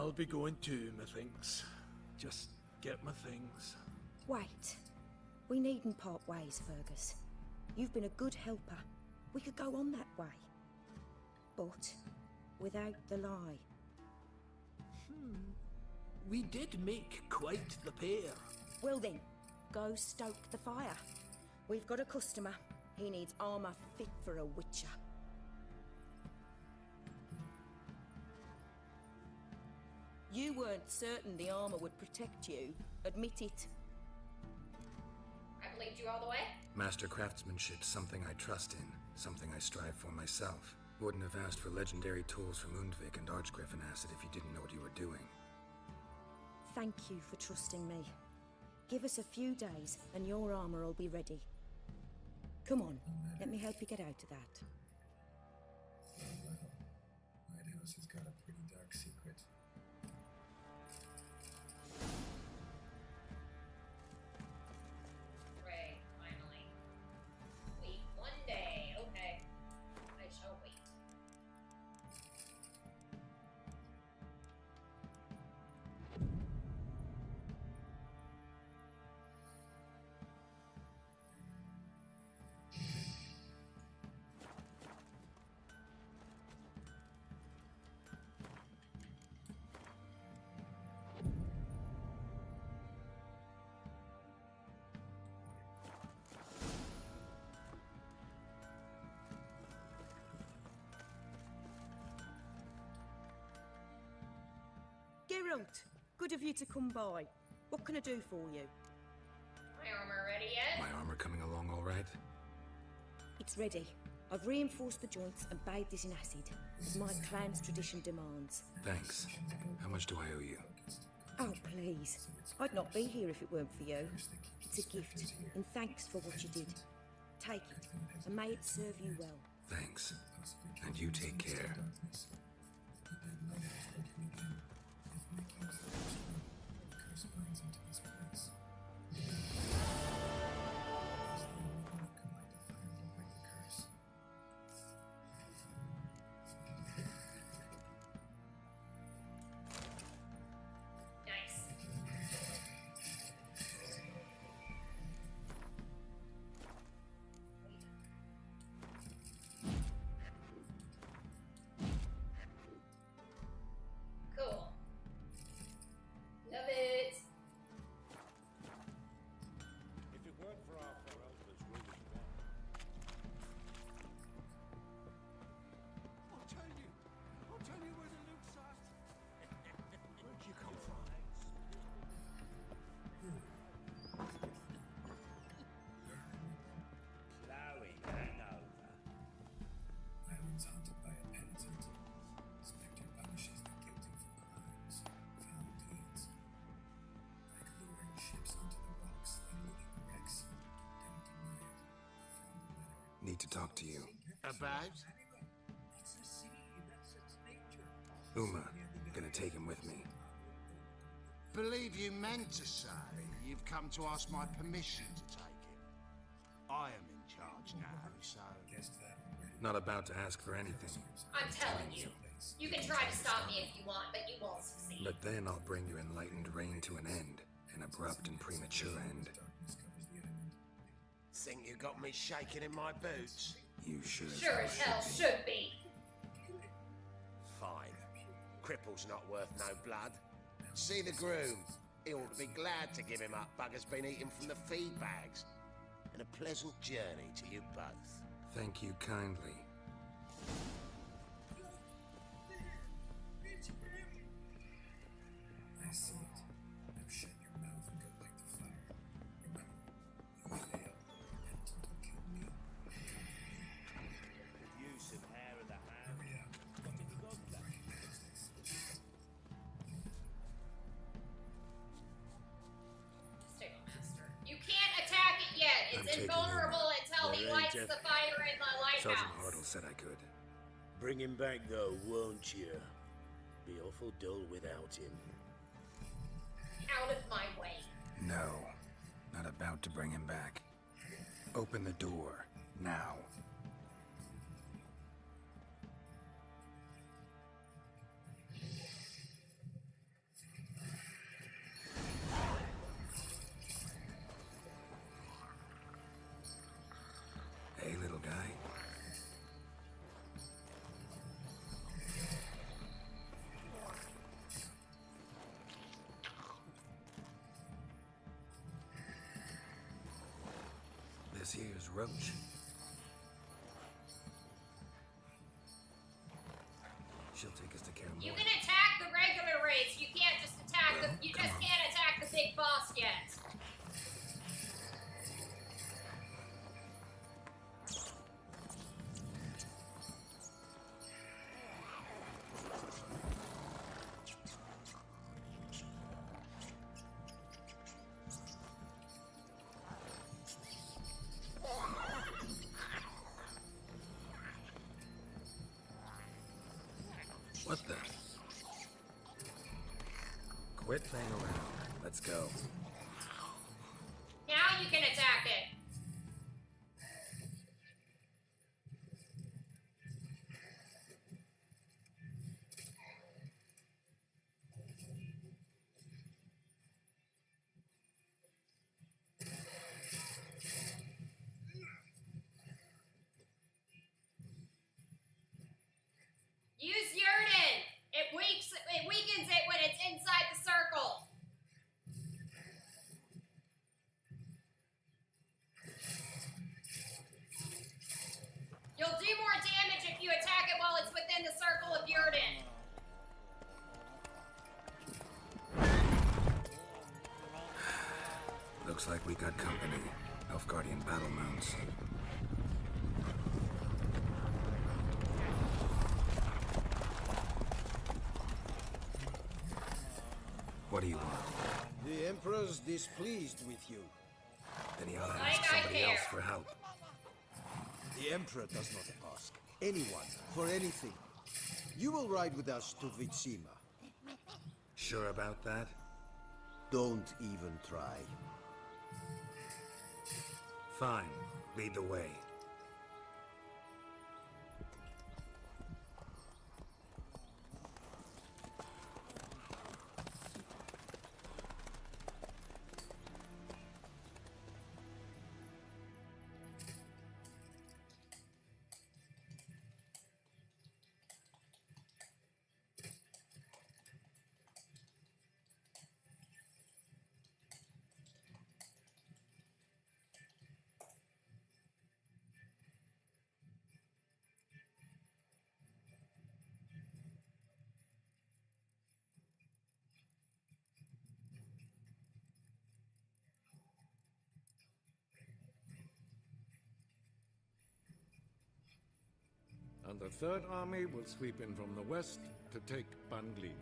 I'll be going too, methinks. Just get my things. Wait. We needn't part ways, Fergus. You've been a good helper. We could go on that way. But without the lie. We did make quite the pair. Well then, go stoke the fire. We've got a customer. He needs armor fit for a witcher. You weren't certain the armor would protect you. Admit it. I believed you all the way. Master craftsmanship's something I trust in, something I strive for myself. Wouldn't have asked for legendary tools from Undvik and Archgriffin Acid if you didn't know what you were doing. Thank you for trusting me. Give us a few days and your armor will be ready. Come on, let me help you get out of that. White House has got a pretty dark secret. Hooray, finally. Wait, one day. Okay. I shall wait. Geralt, good of you to come by. What can I do for you? My armor ready yet? My armor coming along all right? It's ready. I've reinforced the joints and bathed it in acid, as my clan's tradition demands. Thanks. How much do I owe you? Oh, please. I'd not be here if it weren't for you. It's a gift, and thanks for what you did. Take it, and may it serve you well. Thanks. And you take care. Nice. Cool. Love it. If it weren't for our four elders ruling one. I'll tell you where the loot's at. Where'd you come from? Chloe, hang over. Islands haunted by a penitent. Spectre punishes the guilty for crimes, foul deeds. Like luring ships onto the rocks and looting the wrecks. Don't deny it. I found the letter. Need to talk to you. About? It's a sea, that's its nature. Uma, gonna take him with me. Believe you meant to say you've come to ask my permission to take him. I am in charge now, so... Guessed that already. Not about to ask for anything. I'm telling you. You can try to stop me if you want, but you won't succeed. But then I'll bring your enlightened reign to an end. An abrupt and premature end. Darkness covers the island. Think you got me shaking in my boots? You should. Sure as hell should be. Fine. Cripple's not worth no blood. See the groom. He ought to be glad to give him up. Bugger's been eating from the feed bags. And a pleasant journey to you both. Thank you kindly. I see it. Now shut your mouth and go light the fire. Remember, you fail. Penitent will kill me. Use of hair of the hand. Hurry up. What have you got left? Recognize this. Stable master. You can't attack it yet. I'm It's taking invulnerable until he There ain't lights a- the fire in the Sergeant lighthouse. Hartle said I could. Bring him back though, won't you? Be awful dull without him. Out of my way. No. Not about to bring him back. Open the door. Now. as Roach. She'll take us to Care You More. can attack the regular race. You can't just attack Well, the. You come just on. can't attack the big boss yet. What the? Quit playing around. Let's go. Now you can attack it. Use Yurden! It weakens it when it's inside the circle. You'll do more damage if you attack it while it's within the circle of Yurden. Looks like we got company. Nilfgaardian battle mounts. What do you want? The Emperor's displeased with you. Then he ought to Like ask I somebody care. else for help. The Emperor does not ask anyone for anything. You will ride with us to Vitsima. Sure about that? Don't even try. Fine. Lead the way. And the Third Army will sweep in from the west to take Banglin.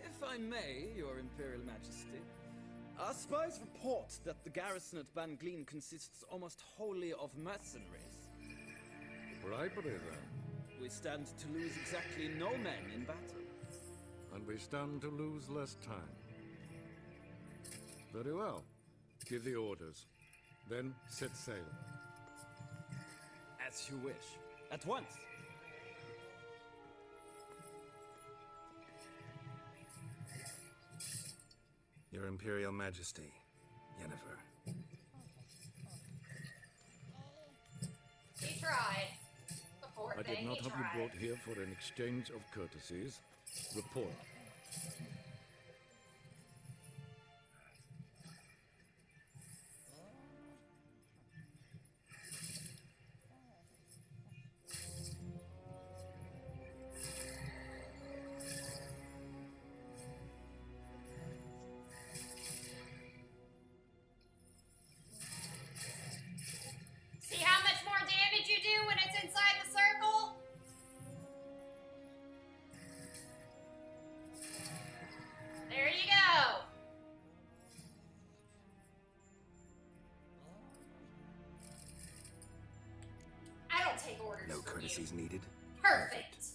If I may, Your Imperial Majesty, our spies report that the garrison at Banglin consists almost wholly of mercenaries. Bribery, then. We stand to lose exactly no men in battle. And we stand to lose less time. Very well. Give the orders. Then set sail. As you wish. At once. Your Imperial Majesty, Yennefer. He tried. The poor I thing, did not he have tried. you brought here for an exchange of courtesies. Report. See how much more damage you do when it's inside the circle? There you go. I don't take orders No from courtesies you. needed. Perfect.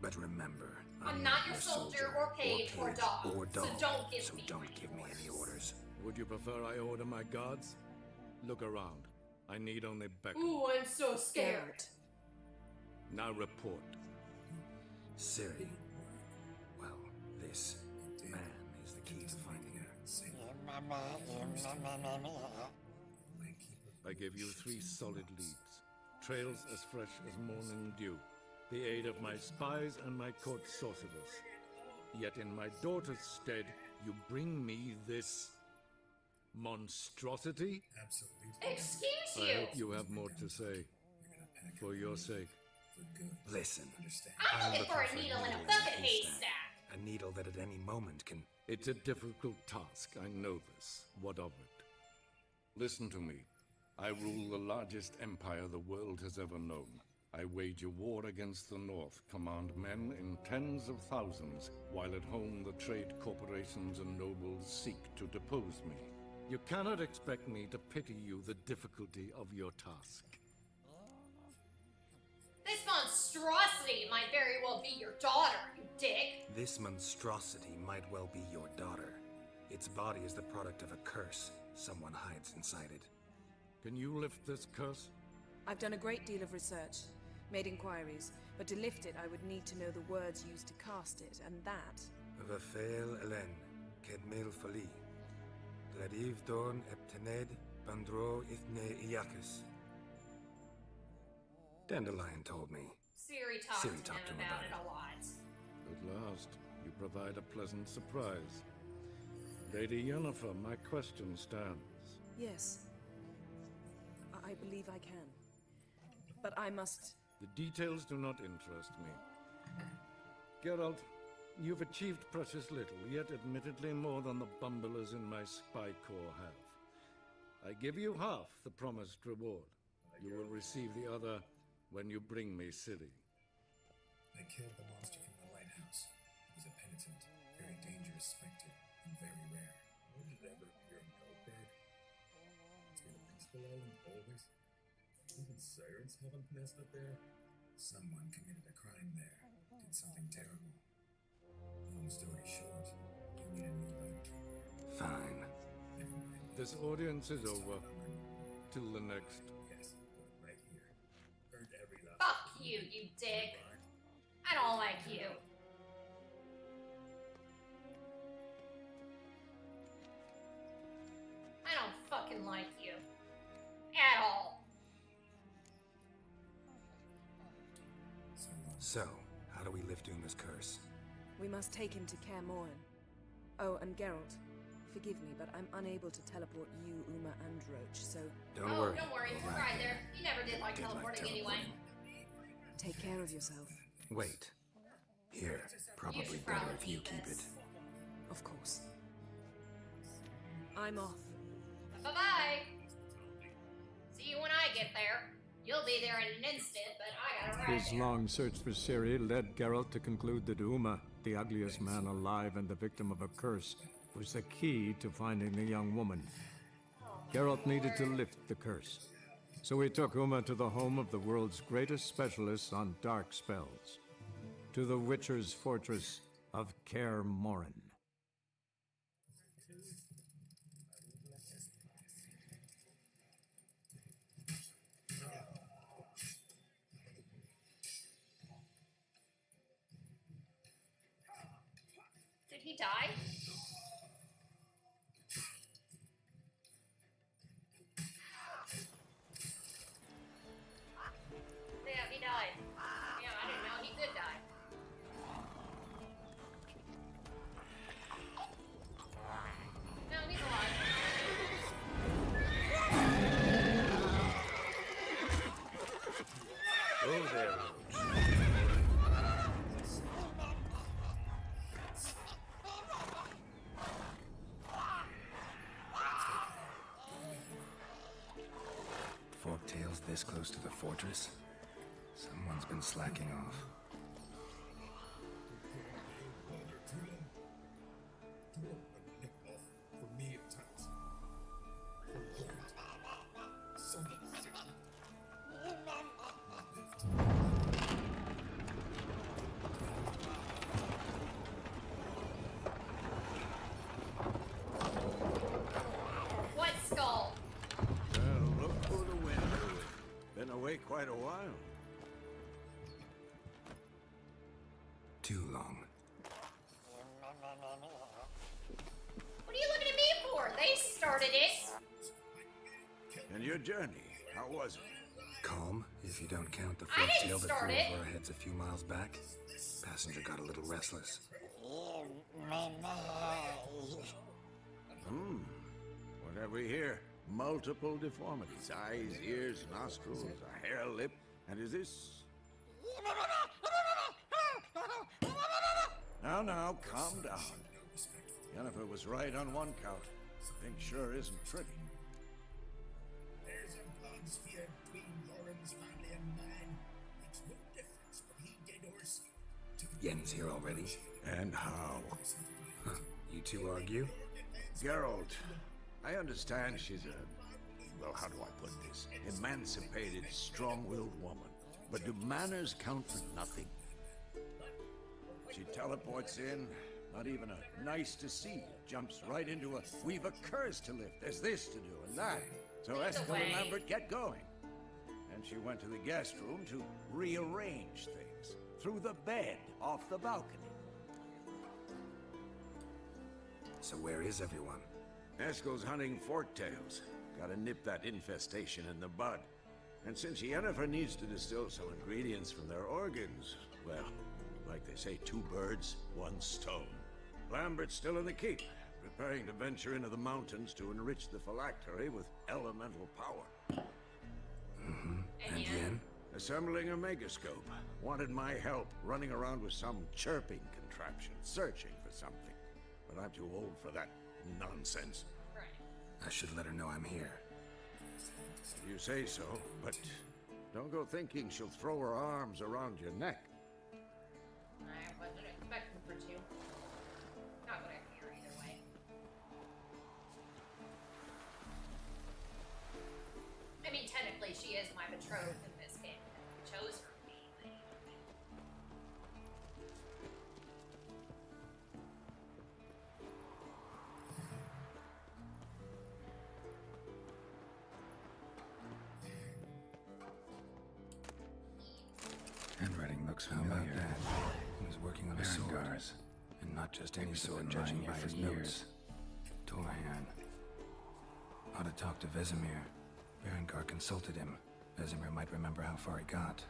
But remember, I'm not your soldier or page or dog, so don't give so me don't any give me any orders. Would you prefer I order my guards? Look around. I need only beckon. Ooh, I'm so scared. Now report. Ciri. Well, this man is the key to finding her. I give you 3 solid leads. Trails as fresh as morning dew. The aid of my spies and my court sorcerers. Yet in my daughter's stead, you bring me this. Monstrosity? Absolutely. Excuse I you! hope you have more to say. For your sake. For good. Listen, Understand? I'm looking for a looking needle in a needle fucking haystack. A needle that at any moment can... It's a difficult task, I know this. What of it? Listen to me. I rule the largest empire the world has ever known. I wage a war against the North, command men in tens of thousands, while at home the trade corporations and nobles seek to depose me. You cannot expect me to pity you the difficulty of your task. This monstrosity might very well be your daughter, you dick. This monstrosity might well be your daughter. Its body is the product of a curse. Someone hides inside it. Can you lift this curse? I've done a great deal of research, made inquiries, but to lift it I would need to know the words used to cast it, and that... Vafael Elen, Kedmil Fali. Gladiv Dorn Eptened, Bandro Ithne Iakis. Dandelion told me. Siri talked Siri to talked him to him about about it a lot. At last, you provide a pleasant surprise. Lady Yennefer, my question stands. Yes. I believe I can. But I must... The details do not interest me. Geralt, you've achieved precious little, yet admittedly more than the bumblers in my spy corps have. I give you half the promised reward. You will receive the other when you bring me Ciri. I killed the monster from the lighthouse. It was a penitent, very dangerous specter, and very rare. Would it ever appear in Goldberg? It's been a peaceful island always. Even sirens haven't nested there. Someone committed a crime there. Did something terrible. Long story short, you need a new bounty. Fine. Never mind. This audience is over. Till the next. Yes, put it right here. Earned every last... Fuck you, you dick. I don't like you. I don't fucking like you. At all. So, how do we lift Uma's curse? We must take him to Kaer Morhen. Oh, and Geralt, forgive me, but I'm unable to teleport you, Uma, and Roach, so... Don't Oh, worry. don't worry. We'll We're ride right there. You never did like Did like teleporting anyway. Take care of yourself. Wait. Here. Probably should better probably if you keep keep this. it. Of course. I'm off. Bye-bye. See you when I get there. You'll be there in an instant, but I gotta ride His there. long search for Ciri led Geralt to conclude that Uma, the ugliest man alive and the victim of a curse, was the key to finding the young woman. Geralt needed to lift the curse, so he took Uma to the home of the world's greatest specialists on dark spells, to the Witcher's fortress of Kaer Morhen. Did he die? Yeah, he died. Yeah, I didn't know he could die. No, he's alive. Oh, there, Roach. Forktails this close to the fortress? Someone's been slacking off. For me at times. What skull? Well, look for the wind. Been away quite a while. Too long. What are you looking at me for? They started it. And your journey, how was it? Calm, if you don't count the I didn't forktail that start flew it. over our heads a few miles back. Passenger got a little restless. One What have we here? Multiple deformities. Eyes, ears, nostrils, a hair lip. And is this... Now, calm down. Jennifer was right on one count. Thing sure isn't pretty. There's a blood sphere between Lauren's family and mine. Makes no difference what he did or said. Yen's here already? And how? Huh. You two argue? Geralt, I understand she's a... well, how do I put this? Emancipated, strong-willed woman. But do manners count for nothing? She teleports in, not even a nice to see. Jumps right into a, we've a curse to lift, there's this to do and that. So Esther and Lambert get going. And she went to the guest room to rearrange things. Through the bed, off the balcony. So where is everyone? Eskel's hunting forktails. Gotta nip that infestation in the bud. And since Yennefer needs to distill some ingredients from their organs, well, like they say, 2 birds, 1 stone. Lambert's still in the keep, preparing to venture into the mountains to enrich the phylactery with elemental power. And Yen? Assembling a megascope. Wanted my help running around with some chirping contraption, searching for something. But I'm too old for that nonsense. I should let her know I'm here. You say so, but don't go thinking she'll throw her arms around your neck. I wasn't expecting for to. Not what I hear either way. I mean, technically, she is my betrothed in this game. I chose her to be. Handwriting looks familiar. He was working on a sword. And not just any sword, judging by his notes. Torhan. Ought to talk to Vesemir. Berengar consulted him. Vesemir might remember how far he got.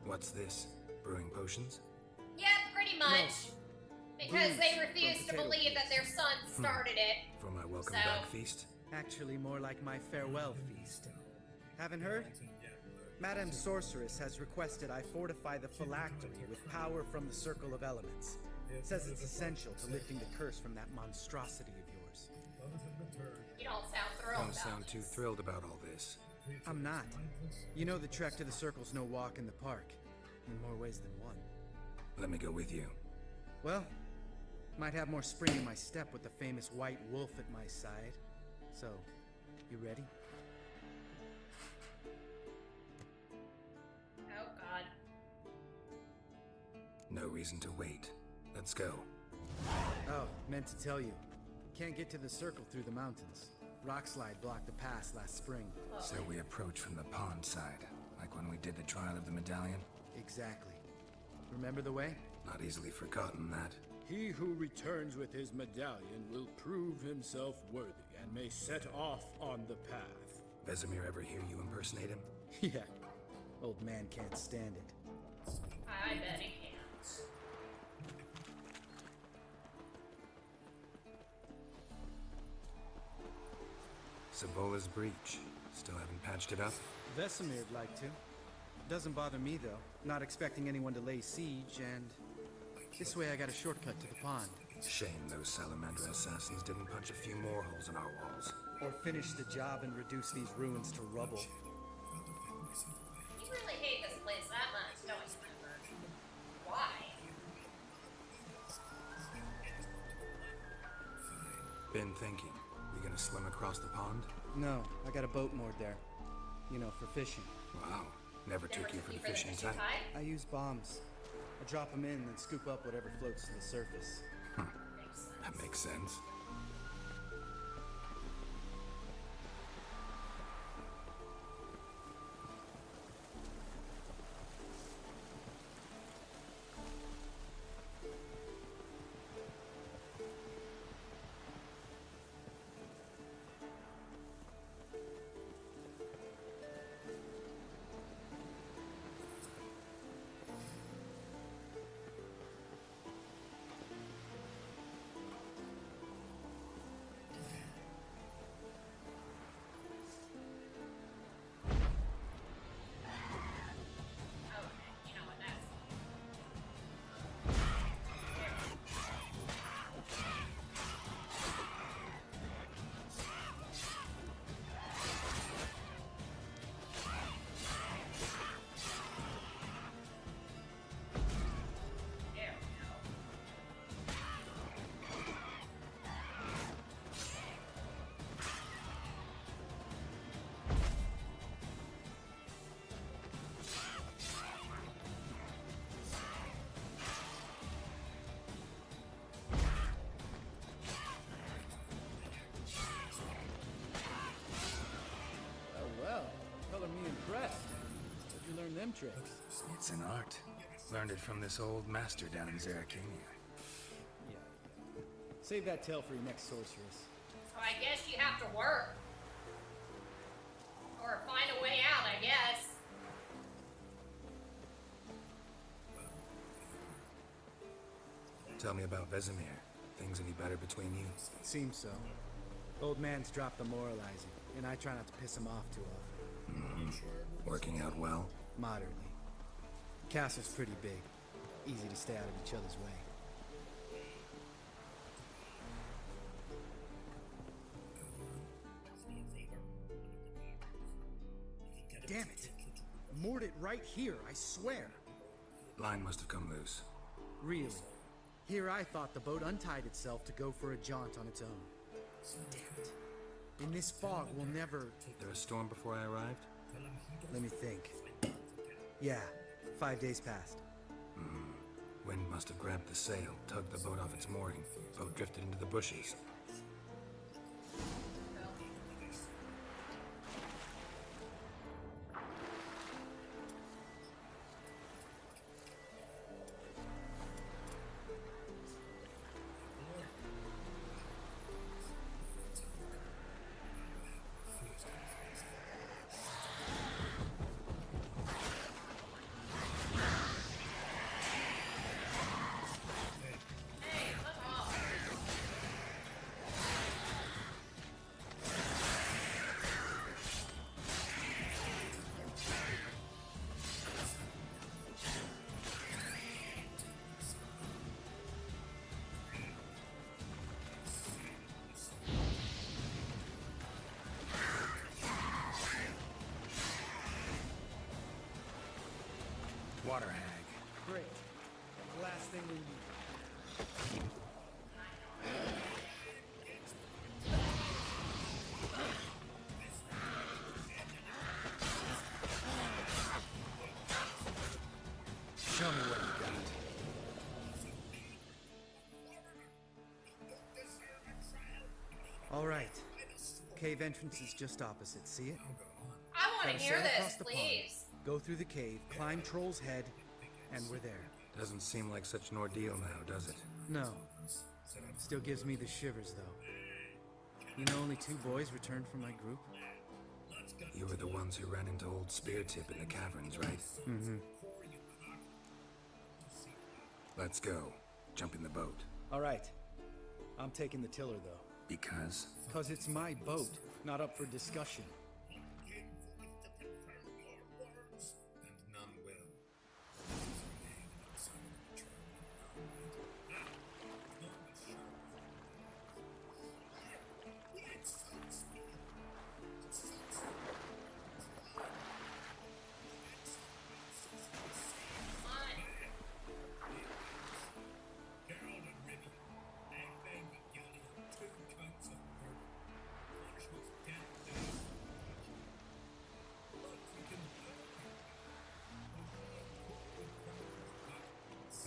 What's this? Brewing potions? Yeah, pretty much. Because they refuse to believe that their son started it. For my welcome back feast? Actually, more like my farewell feast. Haven't heard? Madame Sorceress has requested I fortify the phylactery with power from the Circle of Elements. Says it's essential to lifting the curse from that monstrosity of yours. You don't sound thrilled Don't sound too thrilled about all this. I'm not. You know the trek to the Circle's no walk in the park. In more ways than one. Let me go with you. Well, might have more spring in my step with the famous white wolf at my side. So, you ready? Oh, God. No reason to wait. Let's go. Oh, meant to tell you. Can't get to the Circle through the mountains. Rockslide blocked the pass last spring. So we approach from the pond side, like when we did the trial of the medallion? Exactly. Remember the way? Not easily forgotten, that. He who returns with his medallion will prove himself worthy and may set off on the path. Vesemir ever hear you impersonate him? Yeah. Old man can't stand it. I bet he can't. Savola's breach. Still haven't patched it up? Vesemir'd like to. Doesn't bother me, though. Not expecting anyone to lay siege, and... this way I got a shortcut to the pond. Shame those salamander assassins didn't punch a few more holes in our walls. Or finish the job and reduce these ruins to rubble. You really hate this place that much, don't you, Member? Why? Been thinking. We gonna swim across the pond? No, I got a boat moored there. You know, for fishing. Wow. Never took you for the fishing type. I use bombs. I drop them in and then scoop up whatever floats to the surface. That makes sense. Them tricks. It's an art. Learned it from this old master down in Zeracania. Yeah. Save that tale for your next sorceress. So I guess you have to work. Or find a way out, I guess. Tell me about Vesemir. Things any better between you? Seems so. Old man's dropped the moralizing, and I try not to piss him off too often. Mm-hmm. Working out well? Moderately. Castle's pretty big. Easy to stay out of each other's way. Damn it! Moored it right here, I swear. Line must have come loose. Really? Here I thought the boat untied itself to go for a jaunt on its own. Damn it. In this fog, we'll never... There a storm before I arrived? Let me think. Yeah, 5 days passed. Wind must have grabbed the sail, tugged the boat off its mooring. Boat drifted into the bushes. Water hag. Great. The last thing we need. Show me what you got. All right. Cave entrance is just opposite. See it? I want to Gotta hear sail across this, the pond, please. go through the cave, climb Troll's Head, and we're there. Doesn't seem like such an ordeal now, does it? No. Still gives me the shivers, though. You know only 2 boys returned from my group? You were the ones who ran into old Spear Tip in the caverns, right? Mm-hmm. Let's go. Jump in the boat. All right. I'm taking the tiller, though. Because? Because it's my boat, not up for discussion.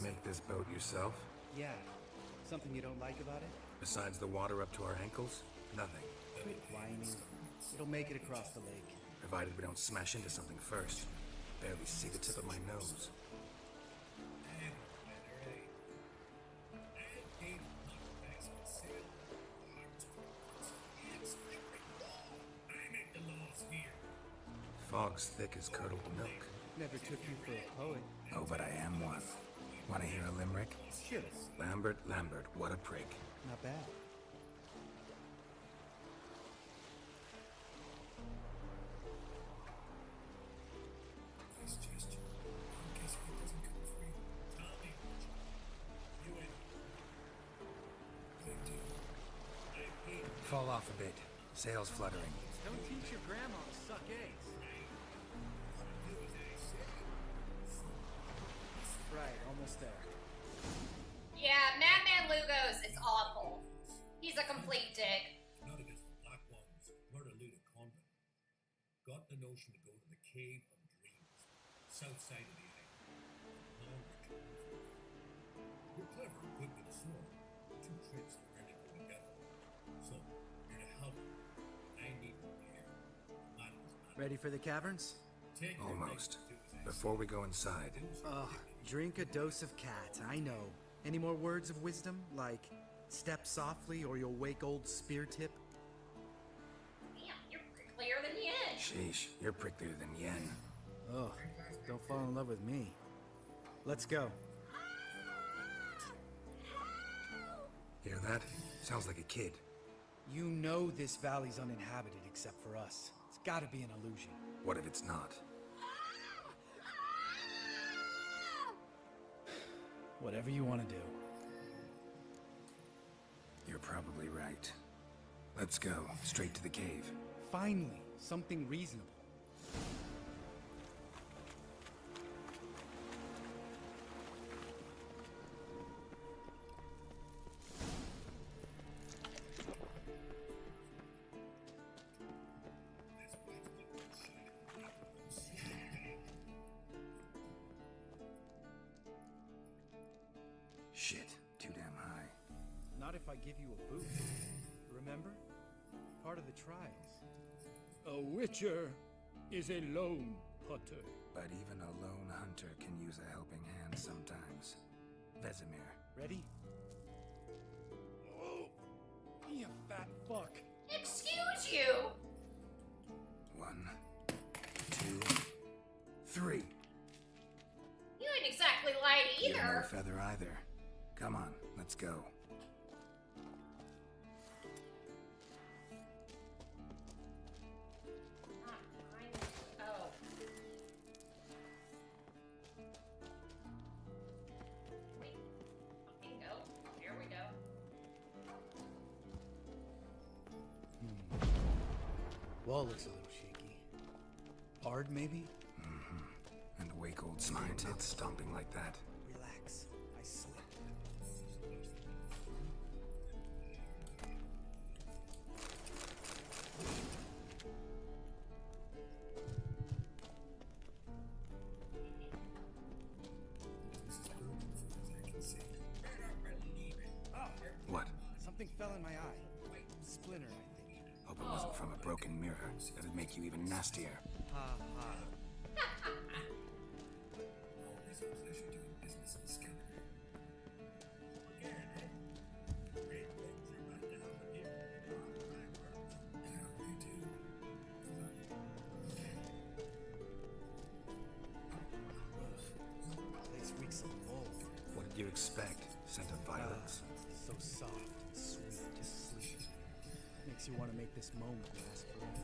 Make this boat yourself? Yeah. Something you don't like about it? Besides the water up to our ankles? Nothing. Quit whining. It'll make it across the lake. Provided we don't smash into something first. Barely see the tip of my nose. Fog's thick as curdled milk. Never took you for a poet. Oh, but I am one. Want to hear a limerick? Sure. Lambert, Lambert, what a prig. Not bad. Fall off a bit. Sails fluttering. Don't teach your grandma to suck eggs. Right, almost there. Yeah, Madman Lugos is awful. He's a complete dick. Not against the Black Ones, murder loot a convent. Got the notion to go to the Cave of Dreams, south side of the island. Long return. We're clever, quick with a sword. 2 trips to rarely go together. So, you're to help. I need repair. Ready for the caverns? Almost. Before we go inside. Drink a dose of cat, I know. Any more words of wisdom? Like, step softly or you'll wake old spear tip? Damn, you're pricklier than Yen. Sheesh, you're pricklier than Yen. Oh, don't fall in love with me. Let's go. Hear that? Sounds like a kid. You know this valley's uninhabited except for us. It's gotta be an illusion. What if it's not? Whatever you want to do. You're probably right. Let's go, straight to the cave. Finally, something reasonable. Shit, too damn high. Not if I give you a boost. Remember? Part of the trials. A witcher is a lone hunter. But even a lone hunter can use a helping hand sometimes. Vesemir. Ready? Oh, you fat fuck. Excuse you. 1, 2, 3. You ain't exactly light You're no either. feather either. Come on, let's go. Oh. Wait. Fucking go. Here we go. Wall looks a little shaky. Hard, maybe? And wake old spine tits stomping like that. Relax. I slipped. What? Something fell in my eye. Splinter, I think. Hope it wasn't from a broken mirror. That'd make you even nastier. Ha ha. Always a pleasure doing business in Skeleton. Again, great things are right down the here. How they do. Place reeks of mold. What did you expect? Scent of violets? So soft and sweet to sleep. Makes you want to make this moment last forever.